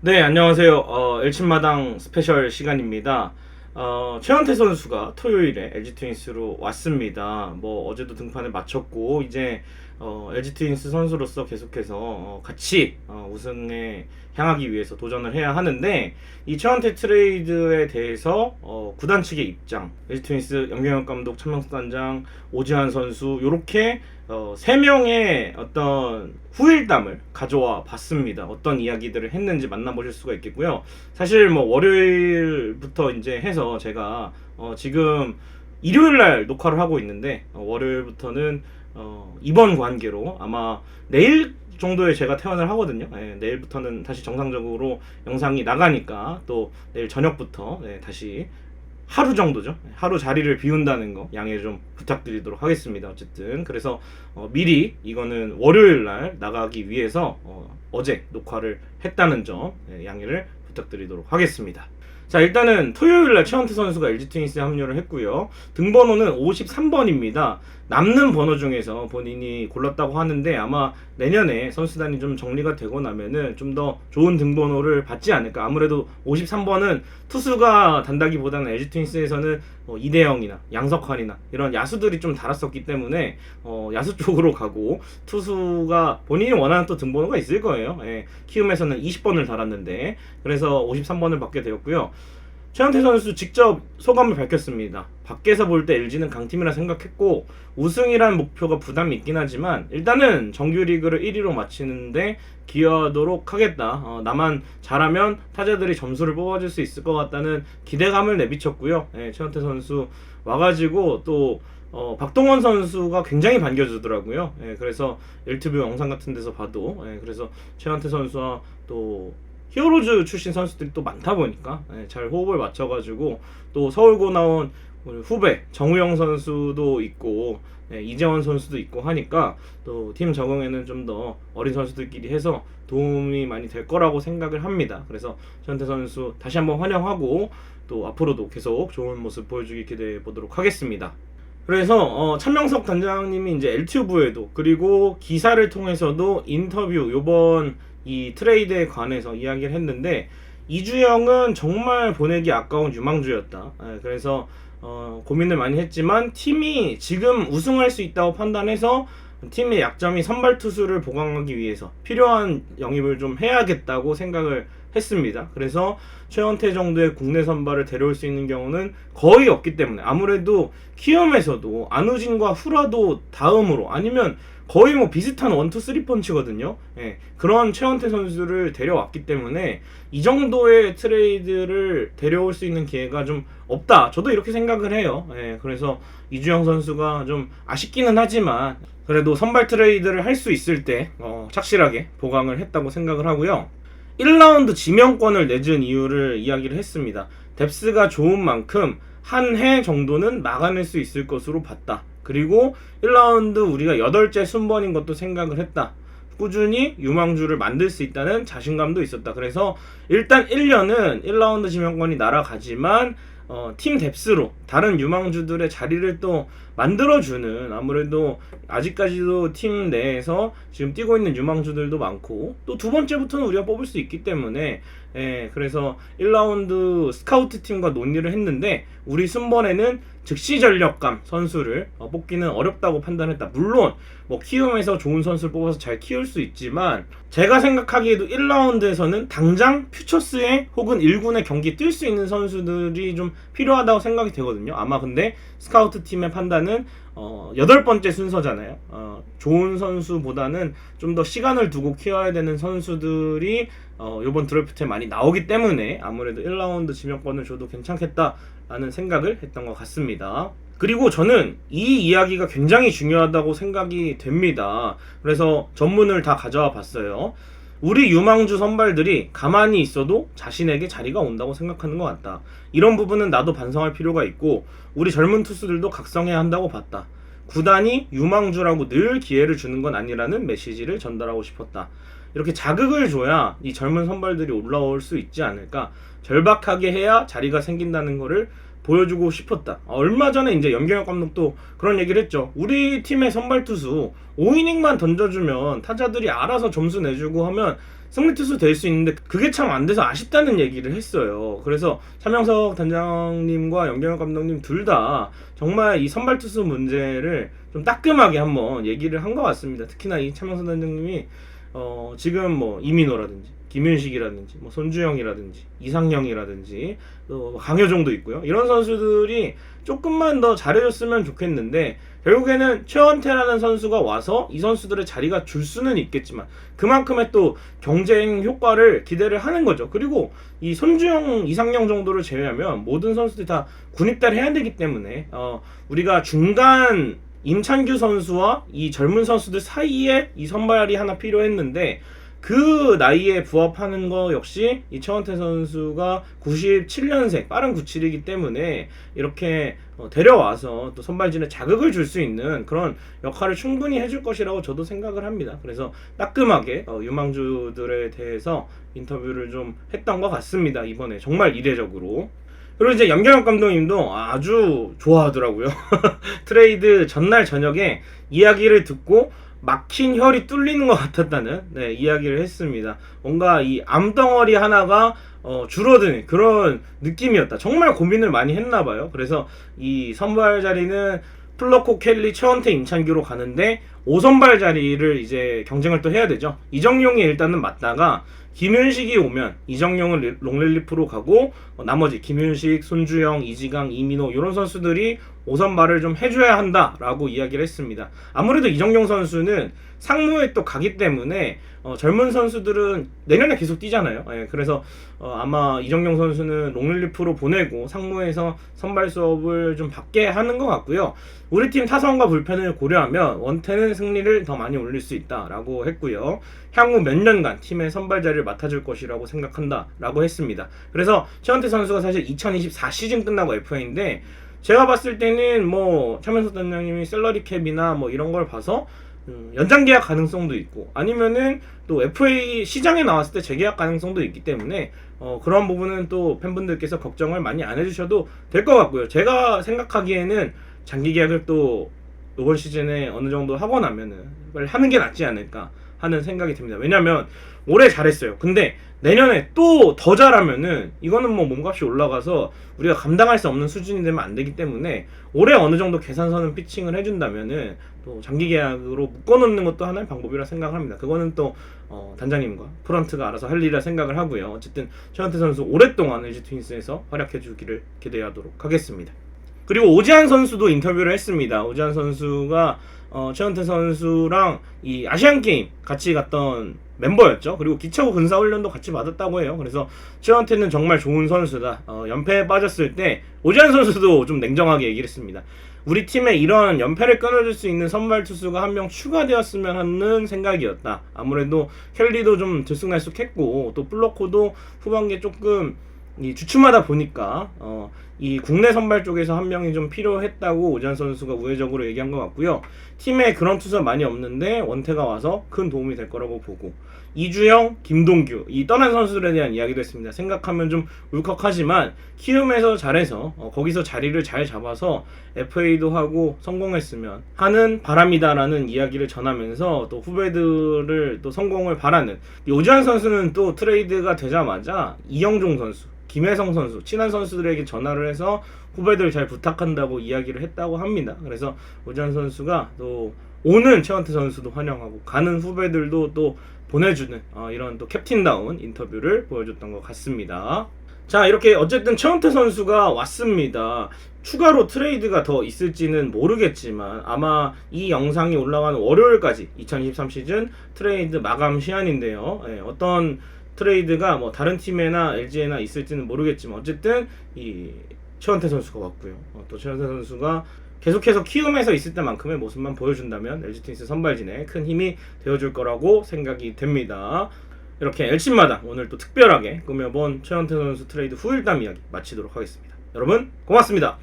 네, 안녕하세요. 엘친마당 스페셜 시간입니다. 최원태 선수가 토요일에 LG 트윈스로 왔습니다. 뭐 어제도 등판을 마쳤고 이제 LG 트윈스 선수로서 계속해서 같이 우승에 향하기 위해서 도전을 해야 하는데, 이 최원태 트레이드에 대해서 구단 측의 입장, LG 트윈스 염경엽 감독, 차명수 단장, 오지환 선수 요렇게 3명의 어떤 후일담을 가져와 봤습니다. 어떤 이야기들을 했는지 만나보실 수가 있겠고요. 사실 뭐 월요일부터 이제 해서 제가 지금 일요일날 녹화를 하고 있는데, 월요일부터는 이번 관계로 아마 내일 정도에 제가 퇴원을 하거든요. 내일부터는 다시 정상적으로 영상이 나가니까 또 내일 저녁부터 다시 하루 정도죠. 하루 자리를 비운다는 거 양해 좀 부탁드리도록 하겠습니다. 어쨌든 그래서 미리 이거는 월요일 날 나가기 위해서 어제 녹화를 했다는 점 양해를 부탁드리도록 하겠습니다. 자, 일단은 토요일 날 최원태 선수가 LG 트윈스에 합류를 했고요. 등번호는 53번입니다. 남는 번호 중에서 본인이 골랐다고 하는데, 아마 내년에 선수단이 좀 정리가 되고 나면은 좀 더 좋은 등번호를 받지 않을까. 아무래도 53번은 투수가 단다기보다는 LG 트윈스에서는 이대영이나 양석환이나 이런 야수들이 좀 달았었기 때문에 야수 쪽으로 가고, 투수가 본인이 원하는 또 등번호가 있을 거예요. 키움에서는 20번을 달았는데, 그래서 53번을 받게 되었고요. 최원태 선수 직접 소감을 밝혔습니다. 밖에서 볼 때 LG는 강팀이라 생각했고 우승이란 목표가 부담이 있긴 하지만 일단은 정규리그를 1위로 마치는데 기여하도록 하겠다. 나만 잘하면 타자들이 점수를 뽑아줄 수 있을 것 같다는 기대감을 내비쳤고요. 최원태 선수 와가지고 또 박동원 선수가 굉장히 반겨주더라고요. 그래서 일투뷰 영상 같은 데서 봐도 그래서 최원태 선수와 또 히어로즈 출신 선수들이 또 많다 보니까 잘 호흡을 맞춰가지고, 또 서울고 나온 후배 정우영 선수도 있고 이재원 선수도 있고 하니까 또 팀 적응에는 좀 더 어린 선수들끼리 해서 도움이 많이 될 거라고 생각을 합니다. 그래서 최원태 선수 다시 한번 환영하고 또 앞으로도 계속 좋은 모습 보여주기 기대해 보도록 하겠습니다. 그래서 찬명석 단장님이 이제 LTV에도 그리고 기사를 통해서도 인터뷰 요번 이 트레이드에 관해서 이야기를 했는데, 이주영은 정말 보내기 아까운 유망주였다. 그래서 고민을 많이 했지만 팀이 지금 우승할 수 있다고 판단해서 팀의 약점이 선발 투수를 보강하기 위해서 필요한 영입을 좀 해야겠다고 생각을 했습니다. 그래서 최원태 정도의 국내 선발을 데려올 수 있는 경우는 거의 없기 때문에, 아무래도 키움에서도 안우진과 후라도 다음으로 아니면 거의 뭐 비슷한 1, 2, 3펀치거든요. 그런 최원태 선수를 데려왔기 때문에 이 정도의 트레이드를 데려올 수 있는 기회가 좀 없다. 저도 이렇게 생각을 해요. 그래서 이주영 선수가 좀 아쉽기는 하지만 그래도 선발 트레이드를 할 수 있을 때 착실하게 보강을 했다고 생각을 하고요. 1라운드 지명권을 내준 이유를 이야기를 했습니다. 뎁스가 좋은 만큼 한 해 정도는 막아낼 수 있을 것으로 봤다. 그리고 1라운드 우리가 8째 순번인 것도 생각을 했다. 꾸준히 유망주를 만들 수 있다는 자신감도 있었다. 그래서 일단 1년은 1라운드 지명권이 날아가지만 팀 뎁스로 다른 유망주들의 자리를 또 만들어주는, 아무래도 아직까지도 팀 내에서 지금 뛰고 있는 유망주들도 많고 또 두 번째부터는 우리가 뽑을 수 있기 때문에 그래서 1라운드 스카우트 팀과 논의를 했는데, 우리 순번에는 즉시 전력감 선수를 뽑기는 어렵다고 판단했다. 물론 뭐 키움에서 좋은 선수를 뽑아서 잘 키울 수 있지만 제가 생각하기에도 1라운드에서는 당장 퓨처스에 혹은 1군의 경기 뛸 수 있는 선수들이 좀 필요하다고 생각이 되거든요. 아마 근데 스카우트 팀의 판단은 8번째 순서잖아요. 좋은 선수보다는 좀 더 시간을 두고 키워야 되는 선수들이 이번 드래프트에 많이 나오기 때문에 아무래도 1라운드 지명권을 줘도 괜찮겠다라는 생각을 했던 것 같습니다. 그리고 저는 이 이야기가 굉장히 중요하다고 생각이 됩니다. 그래서 전문을 다 가져와 봤어요. 우리 유망주 선발들이 가만히 있어도 자신에게 자리가 온다고 생각하는 것 같다. 이런 부분은 나도 반성할 필요가 있고 우리 젊은 투수들도 각성해야 한다고 봤다. 구단이 유망주라고 늘 기회를 주는 건 아니라는 메시지를 전달하고 싶었다. 이렇게 자극을 줘야 이 젊은 선발들이 올라올 수 있지 않을까. 절박하게 해야 자리가 생긴다는 거를 보여주고 싶었다. 얼마 전에 이제 염경엽 감독도 그런 얘기를 했죠. 우리 팀의 선발 투수 5이닝만 던져주면 타자들이 알아서 점수 내주고 하면 승리 투수 될 수 있는데 그게 참 안 돼서 아쉽다는 얘기를 했어요. 그래서 차명석 단장님과 염경엽 감독님 둘 다 정말 이 선발 투수 문제를 좀 따끔하게 한번 얘기를 한 것 같습니다. 특히나 이 차명석 단장님이 지금 뭐 이민호라든지 김윤식이라든지 뭐 손주영이라든지 이상형이라든지 또 강효종도 있고요. 이런 선수들이 조금만 더 잘해줬으면 좋겠는데 결국에는 최원태라는 선수가 와서 이 선수들의 자리가 줄 수는 있겠지만 그만큼의 또 경쟁 효과를 기대를 하는 거죠. 그리고 이 손주영, 이상형 정도를 제외하면 모든 선수들이 다 군입대를 해야 되기 때문에 우리가 중간 임찬규 선수와 이 젊은 선수들 사이에 이 선발이 하나 필요했는데 그 나이에 부합하는 거 역시 이 최원태 선수가 97년생 빠른 97이기 때문에 이렇게 데려와서 또 선발진에 자극을 줄 수 있는 그런 역할을 충분히 해줄 것이라고 저도 생각을 합니다. 그래서 따끔하게 유망주들에 대해서 인터뷰를 좀 했던 것 같습니다. 이번에 정말 이례적으로. 그리고 이제 염경엽 감독님도 아주 좋아하더라고요. 트레이드 전날 저녁에 이야기를 듣고 막힌 혈이 뚫리는 것 같았다는 이야기를 했습니다. 뭔가 이 암덩어리 하나가 줄어드는 그런 느낌이었다. 정말 고민을 많이 했나봐요. 그래서 이 선발 자리는 플러코, 켈리, 최원태, 임찬규로 가는데 5선발 자리를 이제 경쟁을 또 해야 되죠. 이정용이 일단은 맞다가 김윤식이 오면 이정용은 롱릴리프로 가고 나머지 김윤식, 손주영, 이지강, 이민호 이런 선수들이 5선발을 좀 해줘야 한다라고 이야기를 했습니다. 아무래도 이정용 선수는 상무에 또 가기 때문에 젊은 선수들은 내년에 계속 뛰잖아요. 그래서 아마 이정용 선수는 롱릴리프로 보내고 상무에서 선발 수업을 좀 받게 하는 것 같고요. 우리 팀 타선과 불펜을 고려하면 원태는 승리를 더 많이 올릴 수 있다라고 했고요. 향후 몇 년간 팀의 선발 자리를 맡아줄 것이라고 생각한다라고 했습니다. 그래서 최원태 선수가 사실 2024 시즌 끝나고 FA인데 제가 봤을 때는 뭐 차명석 단장님이 셀러리 캡이나 뭐 이런 걸 봐서 연장 계약 가능성도 있고 아니면은 또 FA 시장에 나왔을 때 재계약 가능성도 있기 때문에 그런 부분은 또 팬분들께서 걱정을 많이 안 해주셔도 될 것 같고요. 제가 생각하기에는 장기 계약을 또 이번 시즌에 어느 정도 하고 나면은 하는 게 낫지 않을까 하는 생각이 듭니다. 왜냐면 올해 잘했어요. 근데 내년에 또 더 잘하면은 이거는 뭐 몸값이 올라가서 우리가 감당할 수 없는 수준이 되면 안 되기 때문에 올해 어느 정도 계산서는 피칭을 해준다면은 또 장기 계약으로 묶어놓는 것도 하나의 방법이라 생각을 합니다. 그거는 또 단장님과 프런트가 알아서 할 일이라 생각을 하고요. 어쨌든 최원태 선수 오랫동안 LG 트윈스에서 활약해 주기를 기대하도록 하겠습니다. 그리고 오지환 선수도 인터뷰를 했습니다. 오지환 선수가 최원태 선수랑 이 아시안게임 같이 갔던 멤버였죠. 그리고 기차고 근사훈련도 같이 받았다고 해요. 그래서 최원태는 정말 좋은 선수다. 연패에 빠졌을 때 오지환 선수도 좀 냉정하게 얘기를 했습니다. 우리 팀에 이런 연패를 끊어줄 수 있는 선발 투수가 한 명 추가되었으면 하는 생각이었다. 아무래도 켈리도 좀 들쑥날쑥했고 또 플로코도 후반기에 조금 주춤하다 보니까 이 국내 선발 쪽에서 한 명이 좀 필요했다고 오지환 선수가 우회적으로 얘기한 것 같고요. 팀에 그런 투수가 많이 없는데 원태가 와서 큰 도움이 될 거라고 보고 이주영, 김동규 이 떠난 선수들에 대한 이야기도 했습니다. 생각하면 좀 울컥하지만 키움에서 잘해서 거기서 자리를 잘 잡아서 FA도 하고 성공했으면 하는 바람이다라는 이야기를 전하면서 또 후배들을 또 성공을 바라는 오지환 선수는 또 트레이드가 되자마자 이영종 선수 김혜성 선수, 친한 선수들에게 전화를 해서 후배들 잘 부탁한다고 이야기를 했다고 합니다. 그래서 오지환 선수가 또 오는 최원태 선수도 환영하고 가는 후배들도 또 보내주는 이런 또 캡틴다운 인터뷰를 보여줬던 것 같습니다. 자, 이렇게 어쨌든 최원태 선수가 왔습니다. 추가로 트레이드가 더 있을지는 모르겠지만 아마 이 영상이 올라가는 월요일까지 2023 시즌 트레이드 마감 시한인데요. 어떤 트레이드가 뭐 다른 팀에나 LG에나 있을지는 모르겠지만 어쨌든 이 최원태 선수가 왔고요. 또 최원태 선수가 계속해서 키움에서 있을 때만큼의 모습만 보여준다면 LG 트윈스 선발진에 큰 힘이 되어줄 거라고 생각이 됩니다. 이렇게 LC마다 오늘 또 특별하게 꾸며본 최원태 선수 트레이드 후일담 이야기 마치도록 하겠습니다. 여러분 고맙습니다.